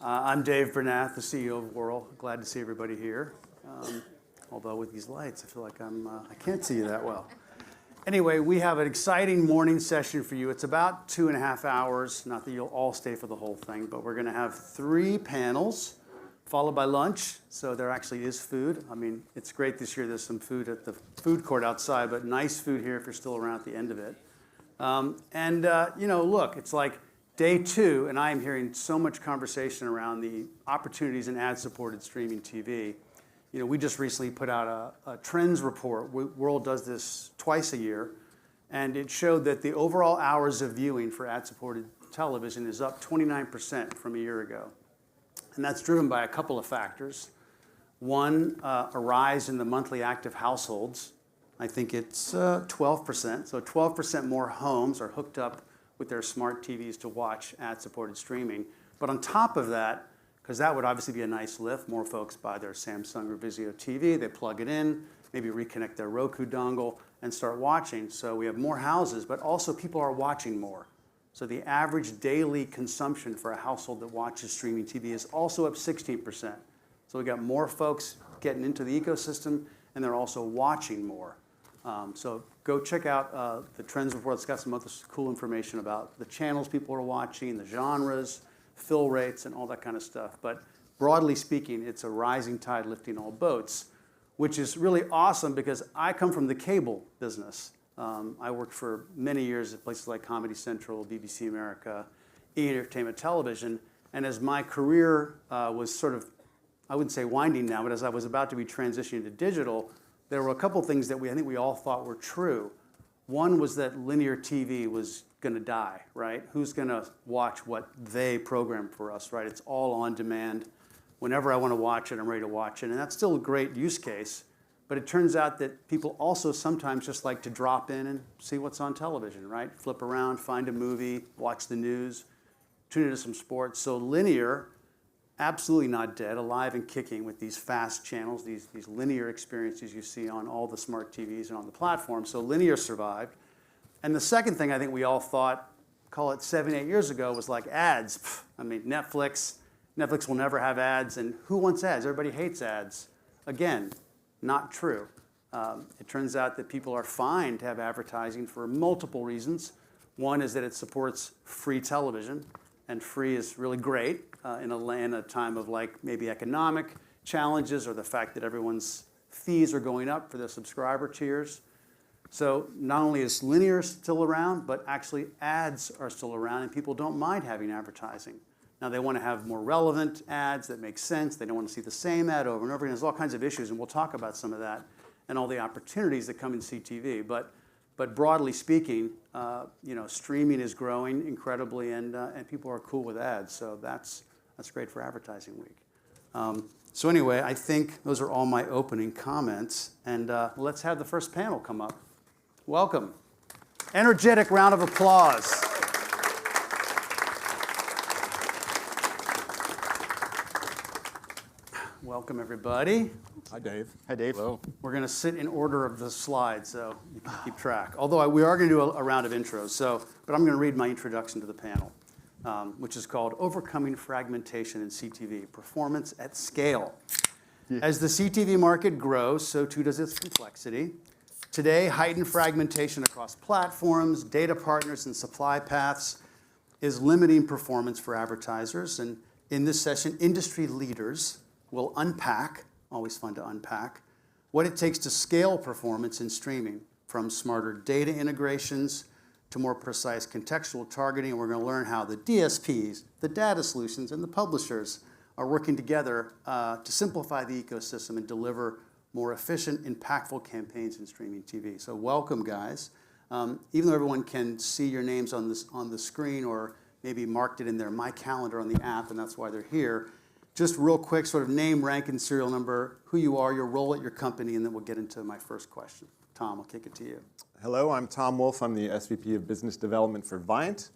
I'm Dave Bernath, the CEO of Whirl. Glad to see everybody here. Although with these lights, I feel like I can't see you that well. Anyway, we have an exciting morning session for you. It's about 2.5 hours. Not that you'll all stay for the whole thing, but we're going to have 3 panels, followed by lunch. So there actually is food. I mean, it's great this year. There's some food at the food court outside, but nice food here if you're still around at the end of it. Look, it's like day 2, and I am hearing so much conversation around the opportunities in ad-supported streaming TV. We just recently put out a trends report. Whirl does this twice a year, and it showed that the overall hours of viewing for ad-supported television is up 29% from a year ago. And that's driven by a couple of factors. One, a rise in the monthly active households. I think it's 12%. So 12% more homes are hooked up with their smart TVs to watch ad-supported streaming. But on top of that, because that would obviously be a nice lift, more folks buy their Samsung or Vizio TV, they plug it in, maybe reconnect their Roku dongle, and start watching. So we have more houses, but also people are watching more. So the average daily consumption for a household that watches streaming TV is also up 16%. So we got more folks getting into the ecosystem, and they're also watching more. So go check out the Trends Report. It's got some other cool information about the channels people are watching, the genres, fill rates, and all that kind of stuff. But broadly speaking, it's a rising tide lifting all boats, which is really awesome because I come from the cable business. I worked for many years at places like Comedy Central, BBC America, E! Entertainment Television, and as my career was sort of, I wouldn't say winding down, but as I was about to be transitioning to digital, there were a couple things that I think we all thought were true. One was that linear TV was going to die, right? Who's going to watch what they program for us, right? It's all on demand. Whenever I want to watch it, I'm ready to watch it. And that's still a great use case. But it turns out that people also sometimes just like to drop in and see what's on television, right? Flip around, find a movie, watch the news, tune into some sports. So linear, absolutely not dead, alive and kicking with these fast channels, these linear experiences you see on all the smart TVs and on the platform. So linear survived. And the second thing I think we all thought, call it 7, 8 years ago, was like ads. I mean, Netflix will never have ads, and who wants ads? Everybody hates ads. Again, not true. It turns out that people are fine to have advertising for multiple reasons. One is that it supports free television, and free is really great in a time of like maybe economic challenges or the fact that everyone's fees are going up for their subscriber tiers. So not only is linear still around, but actually ads are still around, and people don't mind having advertising. Now they want to have more relevant ads that make sense. They don't want to see the same ad over and over again. There's all kinds of issues, and we'll talk about some of that and all the opportunities that come in CTV. But broadly speaking, streaming is growing incredibly, and people are cool with ads. So that's great for advertising week. So anyway, I think those are all my opening comments, and let's have the first panel come up. Welcome. Energetic round of applause. Welcome, everybody. Hi, Dave. Hi, Dave. Hello. We're going to sit in order of the slides, so you can keep track. Although we are going to do a round of intros, but I'm going to read my introduction to the panel, which is called Overcoming Fragmentation in CTV, Performance at Scale. Yeah. As the CTV market grows, so too does its complexity. Today, heightened fragmentation across platforms, data partners, and supply paths is limiting performance for advertisers. And in this session, industry leaders will unpack, always fun to unpack, what it takes to scale performance in streaming, from smarter data integrations to more precise contextual targeting. And we're going to learn how the DSPs, the data solutions, and the publishers are working together to simplify the ecosystem and deliver more efficient, impactful campaigns in streaming TV. So welcome, guys. Even though everyone can see your names on the screen or maybe marked it in their My Calendar on the app, and that's why they're here, just real quick, sort of name, rank, and serial number, who you are, your role at your company, and then we'll get into my first question. Tom, I'll kick it to you. Hello, I'm Tom Wolf. I'm the SVP of Business Development for Viant.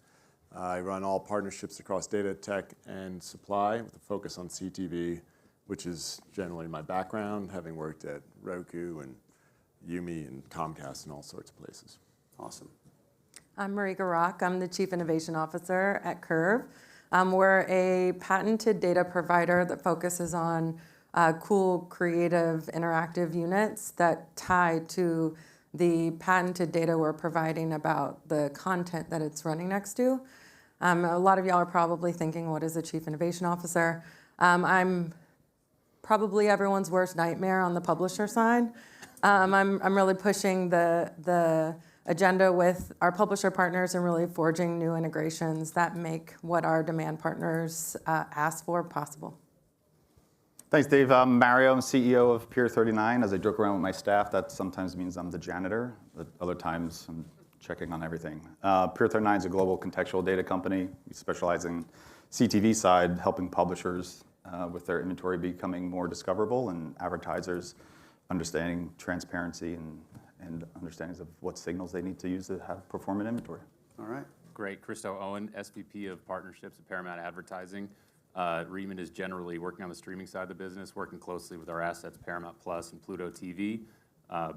I run all partnerships across data, tech, and supply with a focus on CTV, which is generally my background, having worked at Roku and Yumi and Comcast and all sorts of places. Awesome. I'm Marika Rock. I'm the Chief Innovation Officer at Curve. We're a patented data provider that focuses on cool, creative, interactive units that tie to the patented data we're providing about the content that it's running next to. A lot of y'all are probably thinking, what is a chief innovation officer? I'm probably everyone's worst nightmare on the publisher side. I'm really pushing the agenda with our publisher partners and really forging new integrations that make what our demand partners ask for possible. Thanks, Dave. I'm Mario. I'm CEO of Pier 39. As I joke around with my staff, that sometimes means I'm the janitor. But other times, I'm checking on everything. Pier 39 is a global contextual data company. We specialize in CTV side, helping publishers with their inventory becoming more discoverable and advertisers understanding transparency and understandings of what signals they need to use to have performant inventory. All right. Great. Christo Owen, SVP of Partnerships at Paramount Advertising. Remit is generally working on the streaming side of the business, working closely with our assets, Paramount Plus and Pluto TV,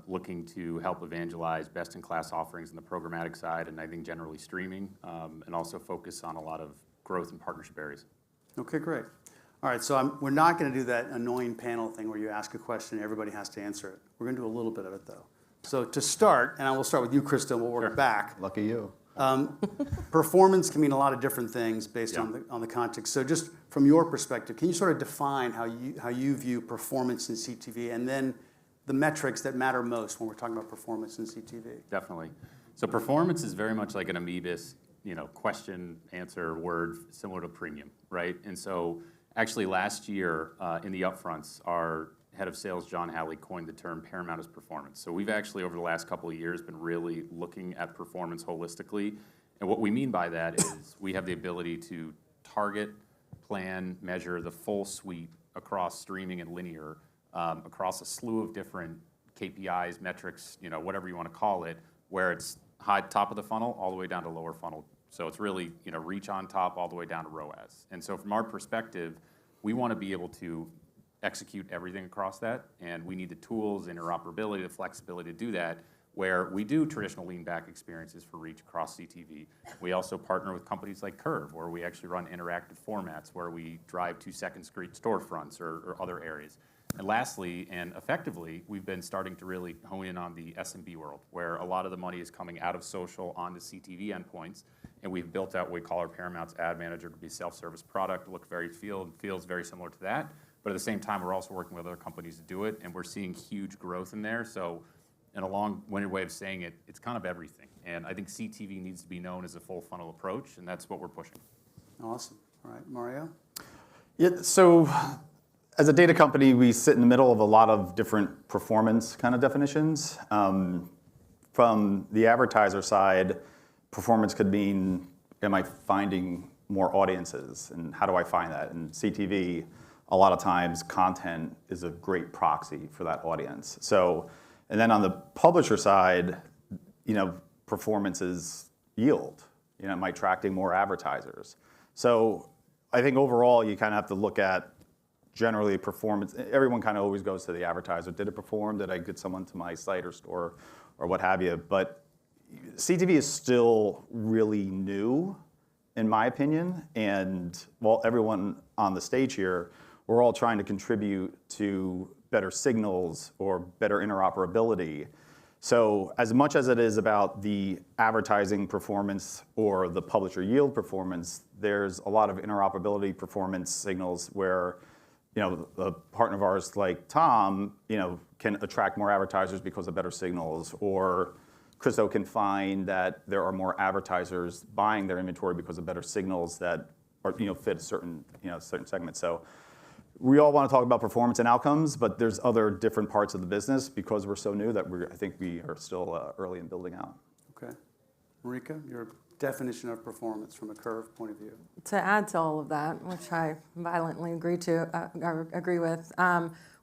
looking to help evangelize best-in-class offerings in the programmatic side, and I think generally streaming, and also focus on a lot of growth and partnership areas. Okay, great. All right, so we're not going to do that annoying panel thing where you ask a question and everybody has to answer it. We're going to do a little bit of it, though. So to start, and I will start with you, Krista, and we'll work back. Lucky you. Performance can mean a lot of different things based on the context. So just from your perspective, can you sort of define how you view performance in CTV, and then the metrics that matter most when we're talking about performance in CTV? Definitely. So performance is very much like an amoebus, question, answer, word, similar to premium, right? And so actually last year in the upfronts, our head of sales, John Halley, coined the term Paramount as performance. So we've actually, over the last couple of years, been really looking at performance holistically. And what we mean by that is we have the ability to target, plan, measure the full suite across streaming and linear, across a slew of different KPIs, metrics, whatever you want to call it, where it's high top of the funnel all the way down to lower funnel. So it's really, reach on top all the way down to ROAS. And so from our perspective, we want to be able to execute everything across that, and we need the tools, interoperability, the flexibility to do that, where we do traditional lean-back experiences for reach across CTV. We also partner with companies like Curve, where we actually run interactive formats, where we drive 2-second screen storefronts or other areas. And lastly, and effectively, we've been starting to really hone in on the SMB world, where a lot of the money is coming out of social onto CTV endpoints, and we've built out what we call our Paramount's Ad Manager to be a self-service product, feels very similar to that. But at the same time, we're also working with other companies to do it, and we're seeing huge growth in there. So in a long-winded way of saying it, it's kind of everything. And I think CTV needs to be known as a full funnel approach, and that's what we're pushing. Awesome. All right, Mario? Yeah, so as a data company, we sit in the middle of a lot of different performance kind of definitions. From the advertiser side, performance could mean, am I finding more audiences, and how do I find that? And CTV, a lot of times, content is a great proxy for that audience. So, and then on the publisher side, performance is yield. Am I attracting more advertisers? So I think overall, you kind of have to look at generally performance. Everyone kind of always goes to the advertiser. Did it perform? Did I get someone to my site or store or what have you? But CTV is still really new, in my opinion. And while everyone on the stage here, we're all trying to contribute to better signals or better interoperability. So as much as it is about the advertising performance or the publisher yield performance, there's a lot of interoperability performance signals where a partner of ours like Tom can attract more advertisers because of better signals, or Christo can find that there are more advertisers buying their inventory because of better signals that are fit a certain segment. So we all want to talk about performance and outcomes, but there's other different parts of the business because we're so new that I think we are still early in building out. Okay. Marika, your definition of performance from a Curve point of view. To add to all of that, which I violently agree with,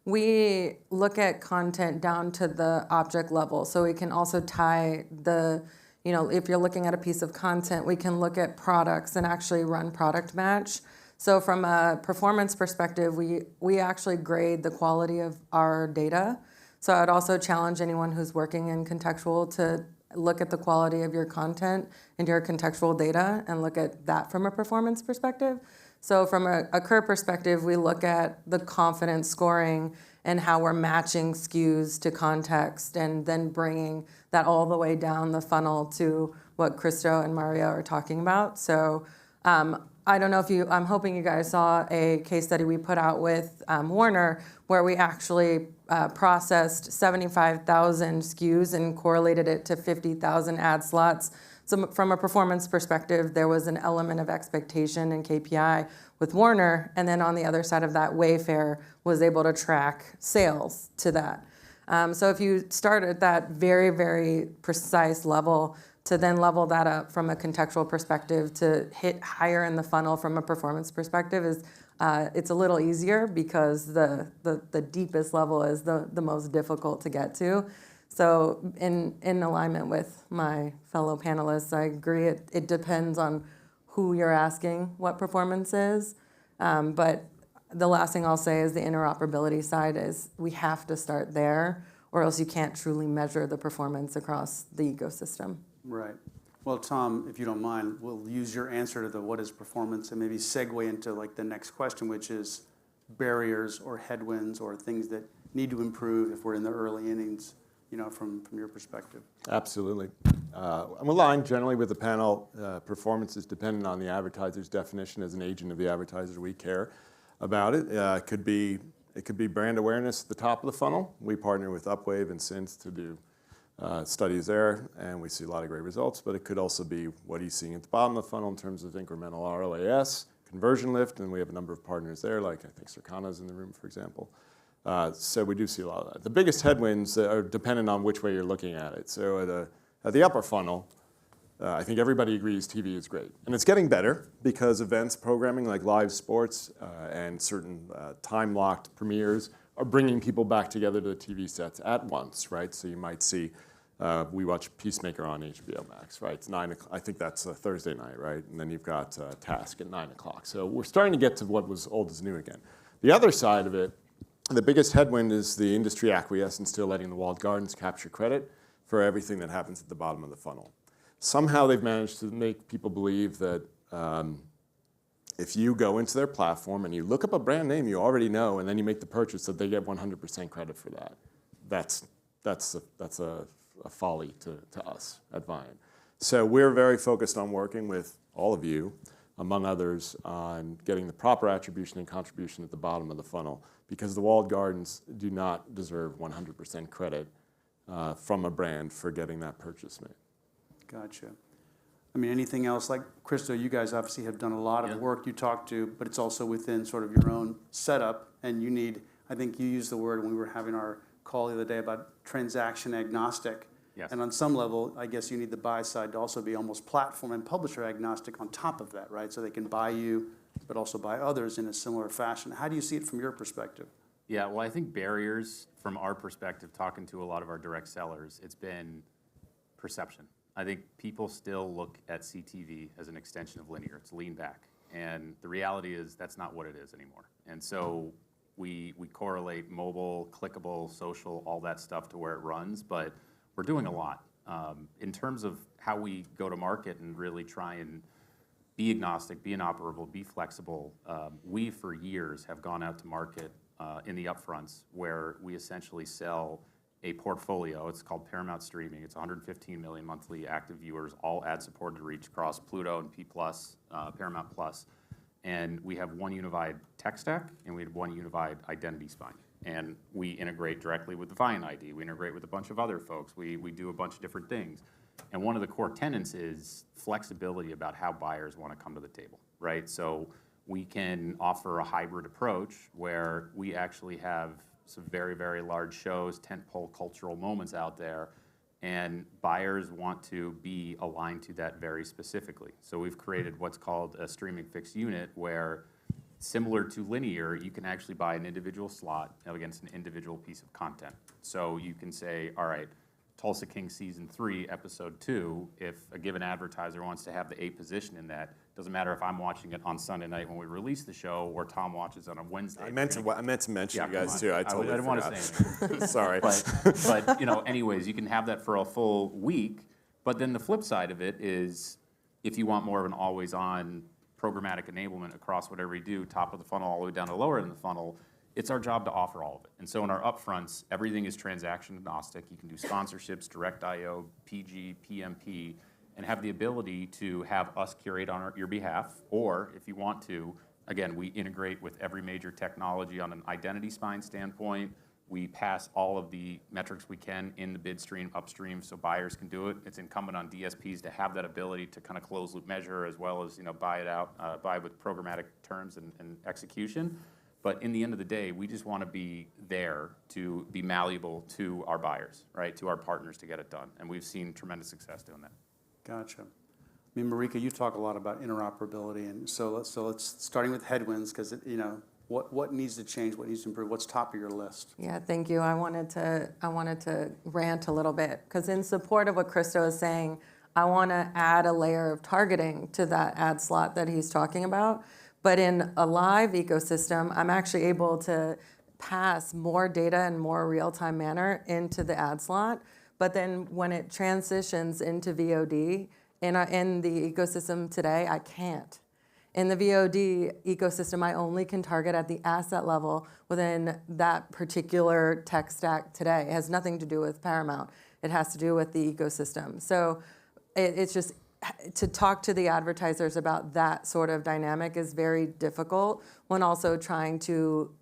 we look at content down to the object level. So we can also tie if you're looking at a piece of content, we can look at products and actually run product match. So from a performance perspective, we actually grade the quality of our data. So I'd also challenge anyone who's working in contextual to look at the quality of your content and your contextual data and look at that from a performance perspective. So from a Kerr perspective, we look at the confidence scoring and how we're matching SKUs to context and then bringing that all the way down the funnel to what Christo and Mario are talking about. So I don't know if I'm hoping you guys saw a case study we put out with Warner where we actually processed 75,000 SKUs and correlated it to 50,000 ad slots. So from a performance perspective, there was an element of expectation and KPI with Warner, and then on the other side of that, Wayfair was able to track sales to that. So if you start at that very, very precise level, to then level that up from a contextual perspective to hit higher in the funnel from a performance perspective is it's a little easier because the deepest level is the most difficult to get to. So in alignment with my fellow panelists, I agree it depends on who you're asking what performance is. But the last thing I'll say is the interoperability side is we have to start there or else you can't truly measure the performance across the ecosystem. Right. Well, Tom, if you don't mind, we'll use your answer to the what is performance and maybe segue into like the next question, which is barriers or headwinds or things that need to improve if we're in the early innings, from your perspective. Absolutely. I'm aligned generally with the panel. Performance is dependent on the advertiser's definition. As an agent of the advertiser, we care about it. It could be brand awareness at the top of the funnel. We partner with Upwave and Synth to do studies there, and we see a lot of great results, but it could also be what are you seeing at the bottom of the funnel in terms of incremental ROAS, conversion lift, and we have a number of partners there, like I think Circana's in the room, for example. So we do see a lot of that. The biggest headwinds are dependent on which way you're looking at it. So at the upper funnel, I think everybody agrees TV is great. And it's getting better because events programming like live sports and certain time-locked premieres are bringing people back together to the TV sets at once, right? So you might see, we watch Peacemaker on HBO Max, right? It's 9 o'clock, I think that's a Thursday night, right? And then you've got Task at 9 o'clock. So we're starting to get to what was old is new again. The other side of it, the biggest headwind is the industry acquiescence to letting the walled gardens capture credit for everything that happens at the bottom of the funnel. Somehow they've managed to make people believe that if you go into their platform and you look up a brand name you already know and then you make the purchase, that they get 100% credit for that. That's a folly to us at Viant. So we're very focused on working with all of you, among others, on getting the proper attribution and contribution at the bottom of the funnel, because the walled gardens do not deserve 100% credit from a brand for getting that purchase made. Gotcha. I mean, anything else? Like, Christo, you guys obviously have done a lot of work you talk to, but it's also within sort of your own setup, and you need, I think you used the word when we were having our call the other day about transaction agnostic. Yes. And on some level, I guess you need the buy side to also be almost platform and publisher agnostic on top of that, right? So they can buy you, but also buy others in a similar fashion. How do you see it from your perspective? Yeah, well, I think barriers from our perspective, talking to a lot of our direct sellers, it's been perception. I think people still look at CTV as an extension of linear. It's lean back. And the reality is that's not what it is anymore. And so we correlate mobile, clickable, social, all that stuff to where it runs, but we're doing a lot. In terms of how we go to market and really try and be agnostic, be interoperable, be flexible, we for years have gone out to market in the upfronts where we essentially sell a portfolio. It's called Paramount Streaming. It's 115 million monthly active viewers, all ad-supported reach across Pluto and P+, Paramount+. And we have one unified tech stack, and we have one unified identity spine. And we integrate directly with the Viant ID. We integrate with a bunch of other folks. We do a bunch of different things. And one of the core tenets is flexibility about how buyers want to come to the table, right? So we can offer a hybrid approach where we actually have some very, very large shows, tentpole cultural moments out there, and buyers want to be aligned to that very specifically. So we've created what's called a streaming fixed unit where, similar to linear, you can actually buy an individual slot against an individual piece of content. So you can say, all right, Tulsa King Season 3, Episode 2, if a given advertiser wants to have the A position in that, doesn't matter if I'm watching it on Sunday night when we release the show or Tom watches it on Wednesday. I meant to mention you guys too. I totally didn't want to say anything. Sorry. But anyways, you can have that for a full week, But then the flip side of it is, if you want more of an always-on programmatic enablement across whatever you do, top of the funnel all the way down to lower end of the funnel, it's our job to offer all of it. And so in our upfronts, everything is transaction agnostic. You can do sponsorships, direct IO, PG, PMP, and have the ability to have us curate on your behalf. Or if you want to, again, we integrate with every major technology on an identity spine standpoint. We pass all of the metrics we can in the bid stream upstream so buyers can do it. It's incumbent on DSPs to have that ability to kind of close loop measure as well as buy it out, buy with programmatic terms and execution. But in the end of the day, we just want to be there to be malleable to our buyers, right, to our partners to get it done. And we've seen tremendous success doing that. Gotcha. I mean, Marika, you talk a lot about interoperability, and so let's starting with headwinds, because what needs to change, what needs to improve, what's top of your list? Yeah, thank you. I wanted to rant a little bit, because in support of what Christo is saying, I want to add a layer of targeting to that ad slot that he's talking about. But in a live ecosystem, I'm actually able to pass more data in more real-time manner into the ad slot. But then when it transitions into VOD, in the ecosystem today, I can't. In the VOD ecosystem, I only can target at the asset level within that particular tech stack today. It has nothing to do with Paramount. It has to do with the ecosystem. So it's just, to talk to the advertisers about that sort of dynamic is very difficult, when also trying to,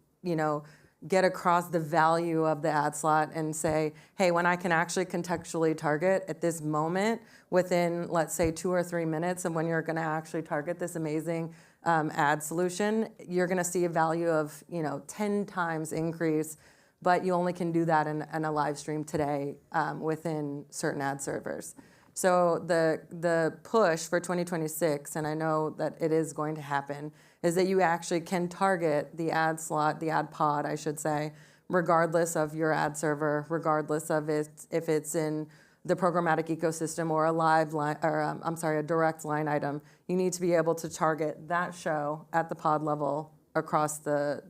get across the value of the ad slot and say, hey, when I can actually contextually target at this moment within, let's say, 2 or 3 minutes, and when you're going to actually target this amazing ad solution, you're going to see a value of 10 times increase, but you only can do that in a live stream today within certain ad servers. So the push for 2026, and I know that it is going to happen, is that you actually can target the ad slot, the ad pod, I should say, regardless of your ad server, regardless of if it's in the programmatic ecosystem or a live line, or a direct line item. You need to be able to target that show at the pod level across the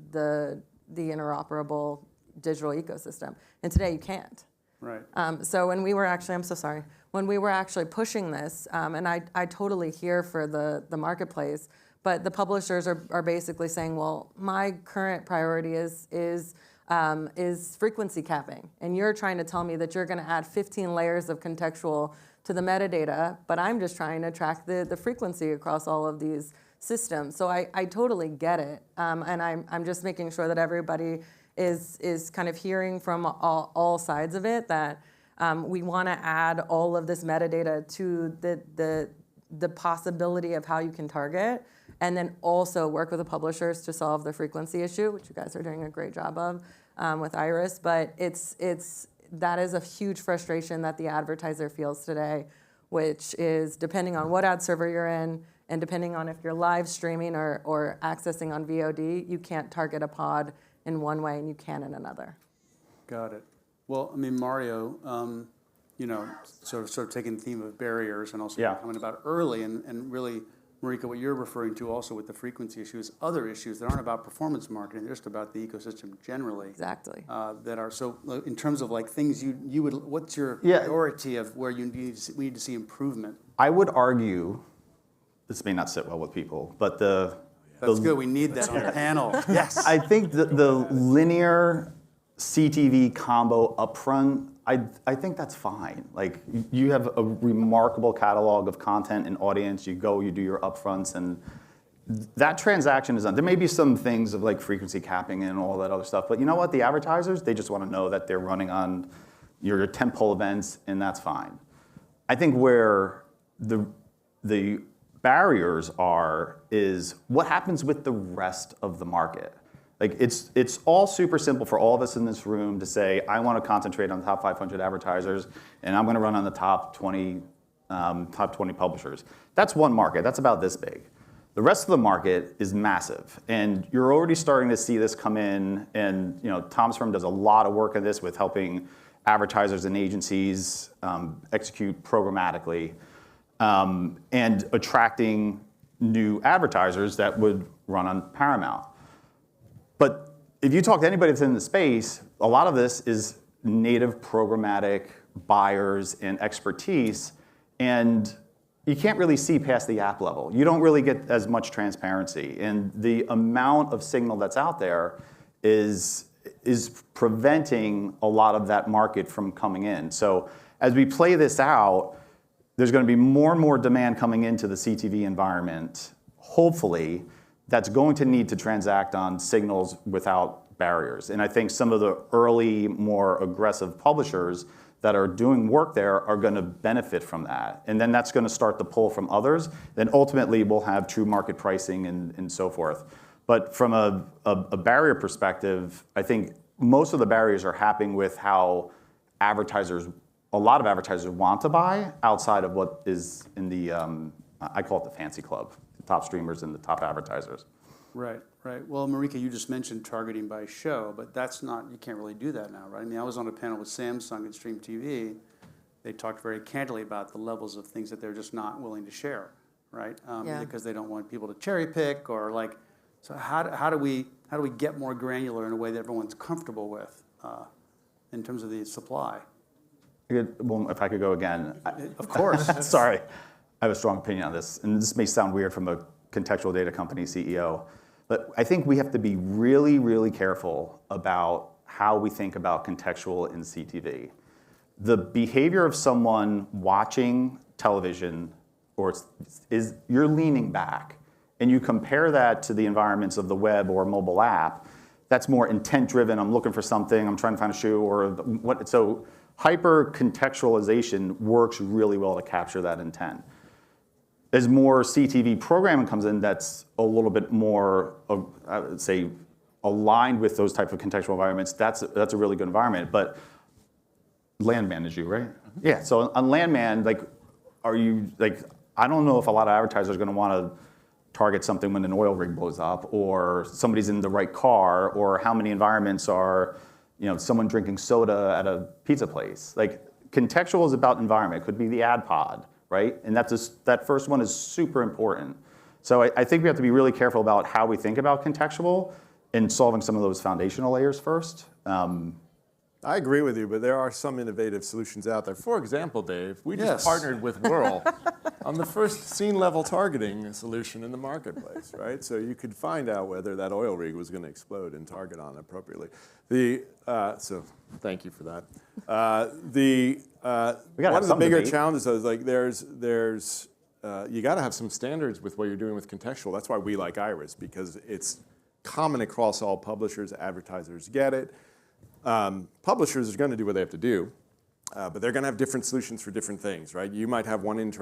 interoperable digital ecosystem. And today you can't. Right. So when we were actually, I'm so sorry, when we were actually pushing this, and I totally hear for the marketplace, but the publishers are basically saying, well, my current priority is frequency capping, and you're trying to tell me that you're going to add 15 layers of contextual to the metadata, but I'm just trying to track the frequency across all of these systems. So I totally get it, and I'm just making sure that everybody is kind of hearing from all sides of it, that we want to add all of this metadata to the possibility of how you can target, and then also work with the publishers to solve the frequency issue, which you guys are doing a great job of with Iris. But that is a huge frustration that the advertiser feels today, which is depending on what ad server you're in, and depending on if you're live streaming or accessing on VOD, you can't target a pod in one way and you can in another. Got it. Well, I mean, Mario, sort of taking the theme of barriers and also coming about early, and really, Marika, what you're referring to also with the frequency issues, other issues that aren't about performance marketing, they're just about the ecosystem generally. Exactly. That are, so in terms of like things you would, what's your priority of where we need to see improvement? I would argue, this may not sit well with people, but That's good, we need that on the panel. Yes. I think the linear CTV combo upfront, I think that's fine. Like, you have a remarkable catalog of content and audience. You do your upfronts, and that transaction is done. There may be some things of like frequency capping and all that other stuff, but you know what? The advertisers, they just want to know that they're running on your tentpole events, and that's fine. I think where the barriers is what happens with the rest of the market. Like, it's all super simple for all of us in this room to say, I want to concentrate on the top 500 advertisers, and I'm going to run on the top 20 publishers. That's one market. That's about this big. The rest of the market is massive, and you're already starting to see this come in. And Tom's firm does a lot of work on this with helping advertisers and agencies execute programmatically and attracting new advertisers that would run on Paramount. But if you talk to anybody that's in the space, a lot of this is native programmatic buyers and expertise, And you can't really see past the app level. You don't really get as much transparency. And the amount of signal that's out there is preventing a lot of that market from coming in. So as we play this out, there's going to be more and more demand coming into the CTV environment, hopefully, that's going to need to transact on signals without barriers. And I think some of the early, more aggressive publishers that are doing work there are going to benefit from that. And then that's going to start the pull from others. Then ultimately, we'll have true market pricing and so forth. But from a barrier perspective, I think most of the barriers are happening with how a lot of advertisers want to buy outside of what is in the, I call it the fancy club, the top streamers and the top advertisers. Right, right. Well, Marika, you just mentioned targeting by show, but that's not, you can't really do that now, right? I mean, I was on a panel with Samsung and Stream TV. They talked very candidly about the levels of things that they're just not willing to share, right? Because they don't want people to cherry pick or like, so how do we get more granular in a way that everyone's comfortable with in terms of the supply? Well, if I could go again. Of course. Sorry, I have a strong opinion on this, and this may sound weird from a contextual data company CEO, but I think we have to be really, really careful about how we think about contextual in CTV. The behavior of someone watching television is you're leaning back, and you compare that to the environments of the web or mobile app, that's more intent-driven. I'm looking for something, I'm trying to find a shoe, or what. So hyper-contextualization works really well to capture that intent. As more CTV programming comes in, that's a little bit more, I would say, aligned with those type of contextual environments. That's a really good environment. But Landman is you, right? Mm-hmm. Yeah. So on Landman, I don't know if a lot of advertisers are going to want to target something when an oil rig blows up, or somebody's in the right car, or how many environments are, someone drinking soda at a pizza place. Like, contextual is about environment. It could be the ad pod, right? And that first one is super important. So I think we have to be really careful about how we think about contextual and solving some of those foundational layers first. I agree with you, but there are some innovative solutions out there. For example, Dave, we just partnered with Whirl on the first scene-level targeting solution in the marketplace, right? So you could find out whether that oil rig was going to explode and target on appropriately. So thank you for that. One of the bigger challenges is you got to have some standards with what you're doing with contextual. That's why we like Iris, because it's common across all publishers. Advertisers get it. Publishers are going to do what they have to do, but they're going to have different solutions for different things, right? You might have one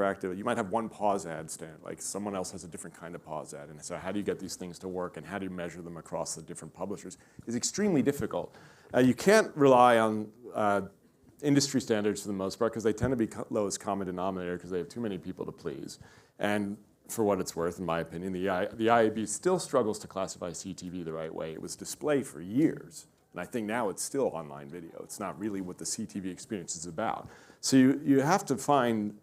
pause ad stand, like someone else has a different kind of pause ad. And so how do you get these things to work, and how do you measure them across the different publishers is extremely difficult. You can't rely on industry standards for the most part, because they tend to be lowest common denominator because they have too many people to please. And for what it's worth, in my opinion, the IAB still struggles to classify CTV the right way. It was display for years. And I think now it's still online video. It's not really what the CTV experience is about. So you have to find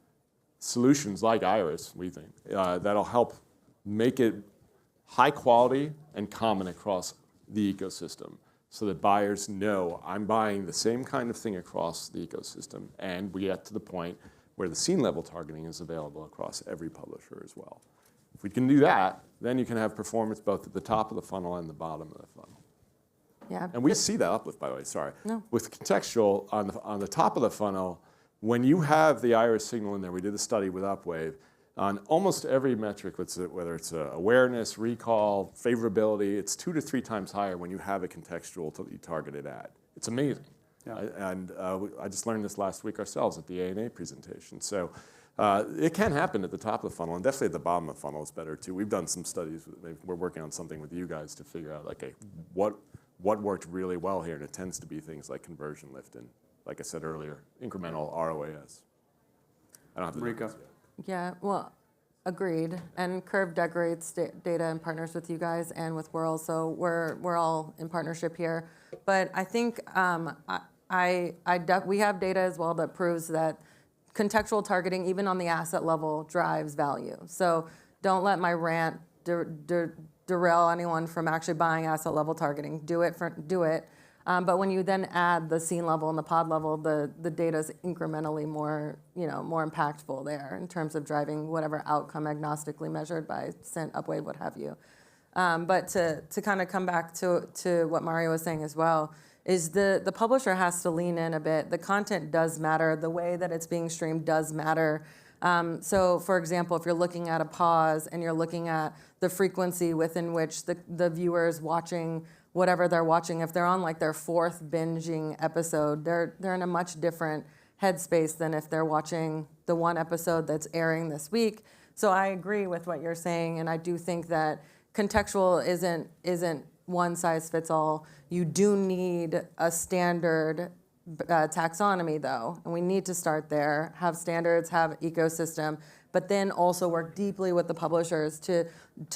solutions like Iris, we think, that'll help make it high quality and common across the ecosystem, so that buyers know I'm buying the same kind of thing across the ecosystem. And we get to the point where the scene level targeting is available across every publisher as well. If we can do that, then you can have performance both at the top of the funnel and the bottom of the funnel. Yeah. And we see that uplift, by the way, No. With contextual, on the top of the funnel, when you have the Iris signal in there, we did a study with Upwave, on almost every metric, whether it's awareness, recall, favorability, it's 2 to 3 times higher when you have a contextual targeted ad. It's amazing. Yeah. And I just learned this last week ourselves at the A&A presentation. So it can happen at the top of the funnel, and definitely at the bottom of the funnel is better too. We've done some studies. We're working on something with you guys to figure out, what worked really well here, and it tends to be things like conversion lift and, like I said earlier, incremental ROAS. I don't have the numbers yet. Yeah, well, agreed. And Curve decorates data and partners with you guys and with Whirl, so we're all in partnership here. But I think we have data as well that proves that contextual targeting, even on the asset level, drives value. So don't let my rant derail anyone from actually buying asset level targeting. Do it. But when you then add the scene level and the pod level, the data is incrementally more, more impactful there in terms of driving whatever outcome agnostically measured by scent, upweight, what have you. But to kind of come back to what Mario was saying as well, is the publisher has to lean in a bit. The content does matter. The way that it's being streamed does matter. So, for example, if you're looking at a pause and you're looking at the frequency within which the viewer is watching whatever they're watching, if they're on like their fourth binging episode, they're in a much different headspace than if they're watching the one episode that's airing this week. So I agree with what you're saying, and I do think that contextual isn't one size fits all. You do need a standard taxonomy though, and we need to start there, have standards, have ecosystem, but then also work deeply with the publishers to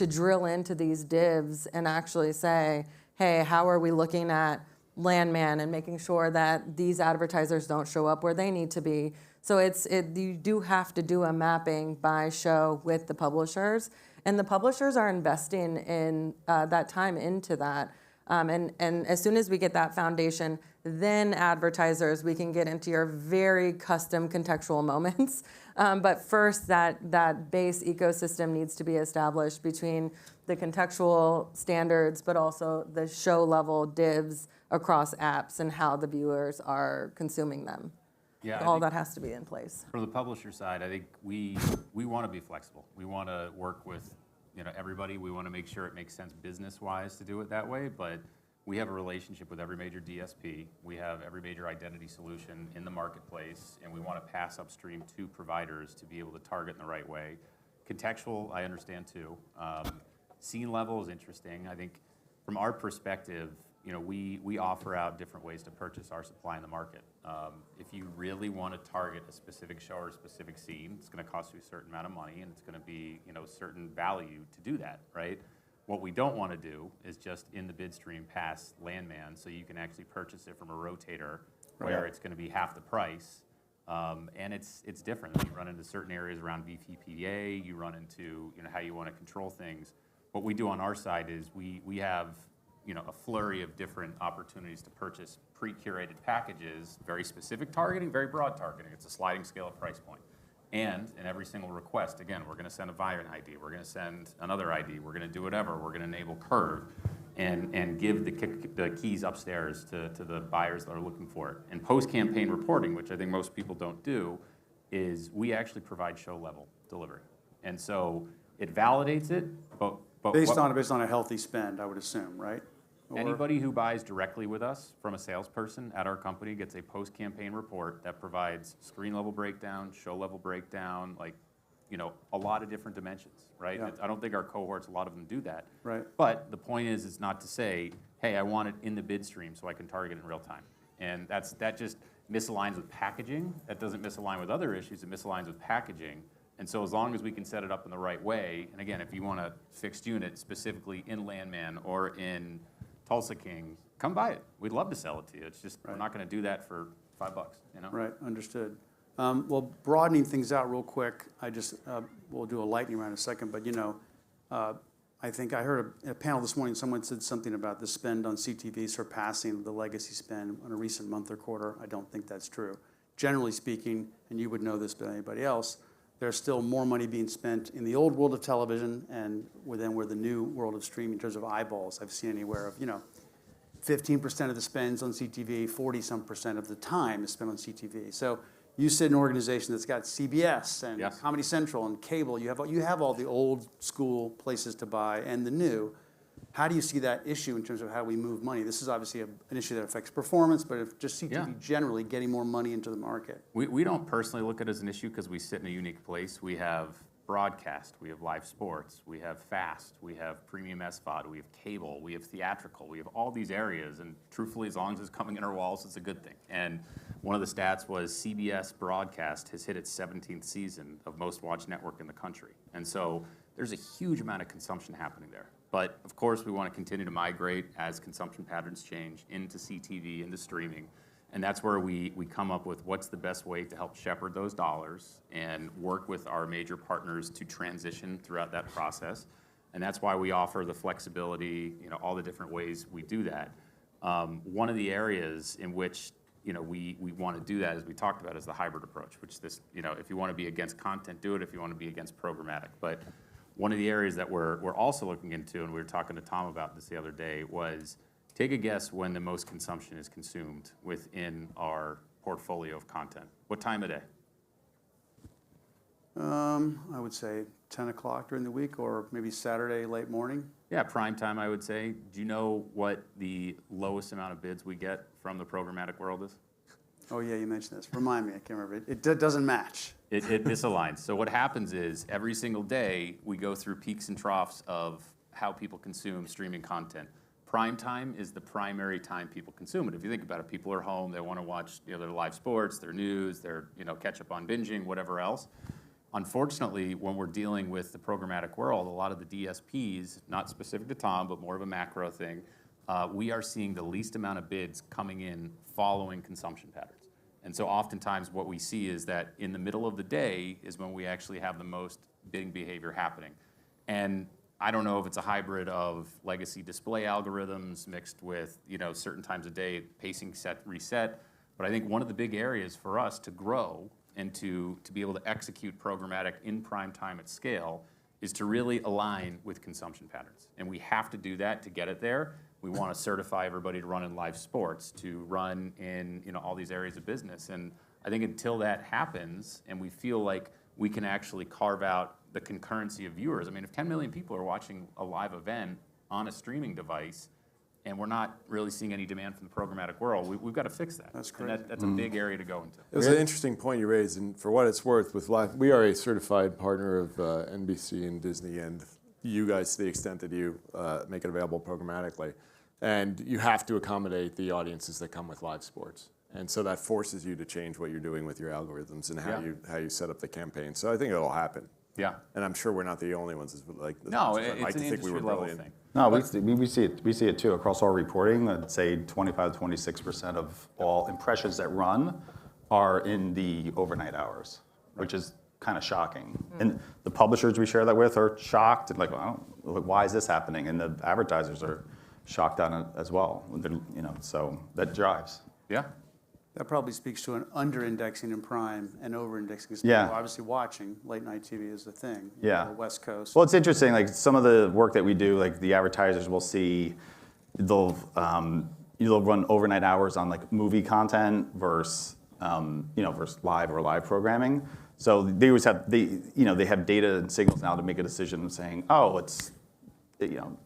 drill into these divs and actually say, hey, how are we looking at Landman and making sure that these advertisers don't show up where they need to be. So you do have to do a mapping by show with the publishers, and the publishers are investing in that time into that. And as soon as we get that foundation, then advertisers, we can get into your very custom contextual moments. But first, that base ecosystem needs to be established between the contextual standards, but also the show level divs across apps and how the viewers are consuming them. Yeah, All that has to be in place. From the publisher side, I think we want to be flexible. We want to work with everybody. We want to make sure it makes sense business-wise to do it that way, but we have a relationship with every major DSP. We have every major identity solution in the marketplace, and we want to pass upstream to providers to be able to target in the right way. Contextual, I understand too. Scene level is interesting. I think from our perspective, we offer out different ways to purchase our supply in the market. If you really want to target a specific show or a specific scene, it's going to cost you a certain amount of money, and it's going to be certain value to do that, right? What we don't want to do is just in the bid stream pass Landman, so you can actually purchase it from a rotator where it's going to be half the price, and it's different. You run into certain areas around VPPA. You run into how you want to control things. What we do on our side is we have a flurry of different opportunities to purchase pre-curated packages, very specific targeting, very broad targeting. It's a sliding scale of price point. And in every single request, again, we're going to send a Viren ID, we're going to send another ID, we're going to do whatever, we're going to enable Curve and give the keys upstairs to the buyers that are looking for it. And post-campaign reporting, which I think most people don't do, is we actually provide show-level delivery. And so it validates it, but Based on a healthy spend, I would assume, right? Anybody who buys directly with us from a salesperson at our company gets a post-campaign report that provides screen level breakdown, show level breakdown, a lot of different dimensions, right? Yeah. I don't think our cohorts, a lot of them do that. Right. But the point is not to say, hey, I want it in the bid stream so I can target in real time. And that just misaligns with packaging. That doesn't misalign with other issues, it misaligns with packaging. And so as long as we can set it up in the right way, and again, if you want a fixed unit specifically in Landman or in Tulsa King, come buy it. We'd love to sell it to you. It's just we're not going to do that for $5, Right, understood. Well, broadening things out real quick, we'll do a lightning round in a second, but I think I heard a panel this morning, someone said something about the spend on CTV surpassing the legacy spend in a recent month or quarter. I don't think that's true. Generally speaking, and you would know this better than anybody else, there's still more money being spent in the old world of television and within the new world of streaming in terms of eyeballs. I've seen anywhere of 15% of the spends on CTV, 40-some% of the time is spent on CTV. So you sit in an organization that's got CBS and Comedy Central and cable. You have all the old school places to buy and the new. How do you see that issue in terms of how we move money? This is obviously an issue that affects performance, but if just CTV generally getting more money into the market. We don't personally look at it as an issue because we sit in a unique place. We have broadcast, we have live sports, we have FAST, we have premium SVOD, we have cable, we have theatrical, we have all these areas, and truthfully, as long as it's coming in our walls, it's a good thing. And one of the stats was CBS broadcast has hit its 17th season of most watched network in the country. And so there's a huge amount of consumption happening there. But of course, we want to continue to migrate as consumption patterns change into CTV, into streaming. And that's where we come up with what's the best way to help shepherd those dollars and work with our major partners to transition throughout that process. And that's why we offer the flexibility, all the different ways we do that. One of the areas in which we want to do that, as we talked about, is the hybrid approach, which if you want to be against content, do it. If you want to be against programmatic. But one of the areas that we're also looking into, and we were talking to Tom about this the other day, was take a guess when the most consumption is consumed within our portfolio of content. What time of day? I would say 10 o'clock during the week, or maybe Saturday late morning. Yeah, prime time, I would say. Do you know what the lowest amount of bids we get from the programmatic world is? Oh yeah, you mentioned this. Remind me, I can't remember. It doesn't match. It misaligns. So what happens is every single day we go through peaks and troughs of how people consume streaming content. Prime time is the primary time people consume it. If you think about it, people are home, they want to watch their live sports, their news, their catch up on binging, whatever else. Unfortunately, when we're dealing with the programmatic world, a lot of the DSPs, not specific to Tom, but more of a macro thing, we are seeing the least amount of bids coming in following consumption patterns. And so oftentimes what we see is that in the middle of the day is when we actually have the most bidding behavior happening. And I don't know if it's a hybrid of legacy display algorithms mixed with certain times of day, pacing reset. But I think one of the big areas for us to grow and to be able to execute programmatic in prime time at scale is to really align with consumption patterns. And we have to do that to get it there. We want to certify everybody to run in live sports, to run in all these areas of business. And I think until that happens and we feel like we can actually carve out the concurrency of viewers. I mean, if 10 million people are watching a live event on a streaming device, and we're not really seeing any demand from the programmatic world, we've got to fix that. That's and correct. that's a big area to go into. It was an interesting point you raised, and for what it's worth, with live, we are a certified partner of NBC and Disney, and you guys, to the extent that you make it available programmatically, and you have to accommodate the audiences that come with live sports, and so that forces you to change what you're doing with your algorithms and how you set up the campaign. So I think it'll happen. Yeah. And I'm sure we're not the only ones. No, I'd like it's to an think we were industry level brilliant. thing. No, we see it. We see it too across our reporting. I'd say 25 to 26% of all impressions that run are in the overnight hours, which is kind of shocking. And the publishers we share that with are shocked and why is this happening? And the advertisers are shocked on it as well. So that drives. Yeah. That probably speaks to an under-indexing in prime and over-indexing. Because Yeah. people are obviously watching late night TV is the thing. Yeah. The West Coast. Well, it's interesting. Like some of the work that we do, like the advertisers will see, they'll run overnight hours on like movie content versus live programming. So they always have they have data and signals now to make a decision saying, oh, it's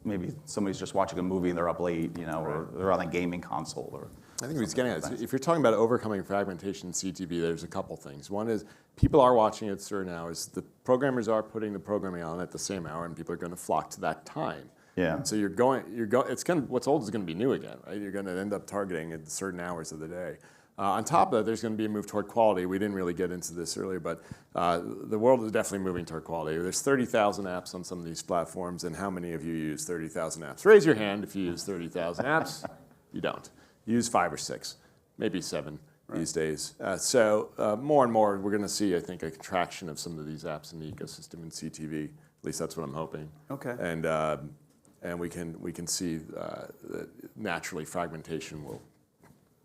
maybe somebody's just watching a movie and they're up late, or they're on a gaming console or. I think he's getting at it. If you're talking about overcoming fragmentation in CTV, there's a couple things. One is people are watching at certain hours. The programmers are putting the programming on at the same hour, and people are going to flock to that time. Yeah. So what's old is going to be new again, right? You're going to end up targeting at certain hours of the day. On top of that, there's going to be a move toward quality. We didn't really get into this earlier, but the world is definitely moving toward quality. There's 30,000 apps on some of these platforms, and how many of you use 30,000 apps? Raise your hand if you use 30,000 apps. You don't. You use 5 or 6, maybe 7 these days. So more and more, we're going to see, I think, a contraction of some of these apps in the ecosystem in CTV. At least that's what I'm hoping. Okay. And we can see that naturally fragmentation will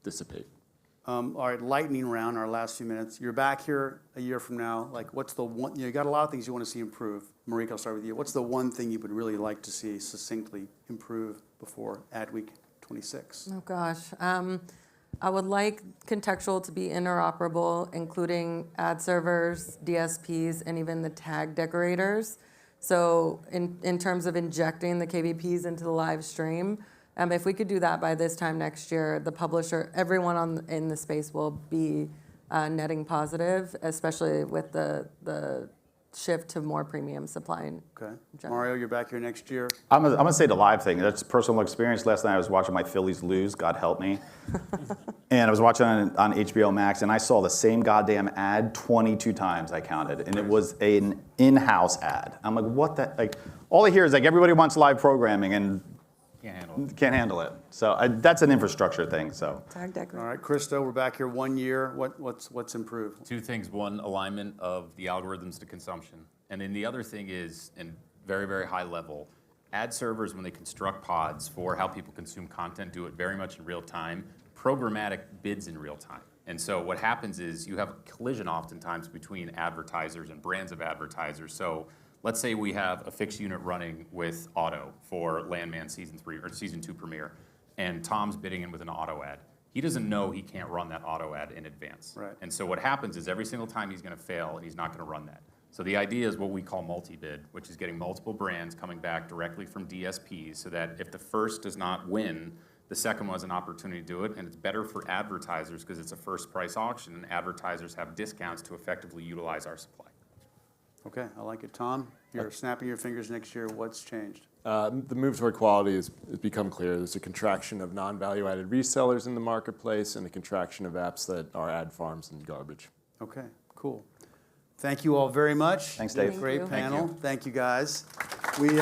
dissipate. All right, lightning round, our last few minutes. You're back here a year from now. Like, what's the one, you got a lot of things you want to see improve. Marika, I'll start with you. What's the one thing you would really like to see succinctly improve before Ad Week 26? Oh gosh, I would like contextual to be interoperable, including ad servers, DSPs, and even the tag decorators. So in terms of injecting the KVPs into the live stream, if we could do that by this time next year, the publisher, everyone in the space will be netting positive, especially with the shift to more premium supply. Okay. Mario, you're back here next year. I'm gonna say the live thing. That's personal experience. Last night I was watching my Phillies lose. God help me. And I was watching on HBO Max, and I saw the same goddamn ad 22 times. I counted, and it was an in-house ad. I'm like, what the? Like, all I hear is like everybody wants live programming, and can't handle it. So that's an infrastructure thing. So. Tag decorator. All right, Christo, we're back here 1 year. What's improved? 2 things. One, alignment of the algorithms to consumption. And then the other thing is, and very, very high level, ad servers, when they construct pods for how people consume content, do it very much in real time. Programmatic bids in real time. And so what happens is you have a collision oftentimes between advertisers and brands of advertisers. So let's say we have a fixed unit running with auto for Landman season 3 or season 2 premiere, and Tom's bidding in with an auto ad. He doesn't know he can't run that auto ad in advance. Right. And so what happens is every single time he's going to fail, and he's not going to run that. So the idea is what we call multi-bid, which is getting multiple brands coming back directly from DSPs, so that if the first does not win, the second one has an opportunity to do it, and it's better for advertisers because it's a first price auction, and advertisers have discounts to effectively utilize our supply. Okay, I like it. Tom, you're snapping your fingers next year. What's changed? The move toward quality has become clear. There's a contraction of non-value-added resellers in the marketplace and a contraction of apps that are ad farms and garbage. Okay, cool. Thank you all very much. Thanks, Dave. Great Thank you. panel. Thank you, guys. We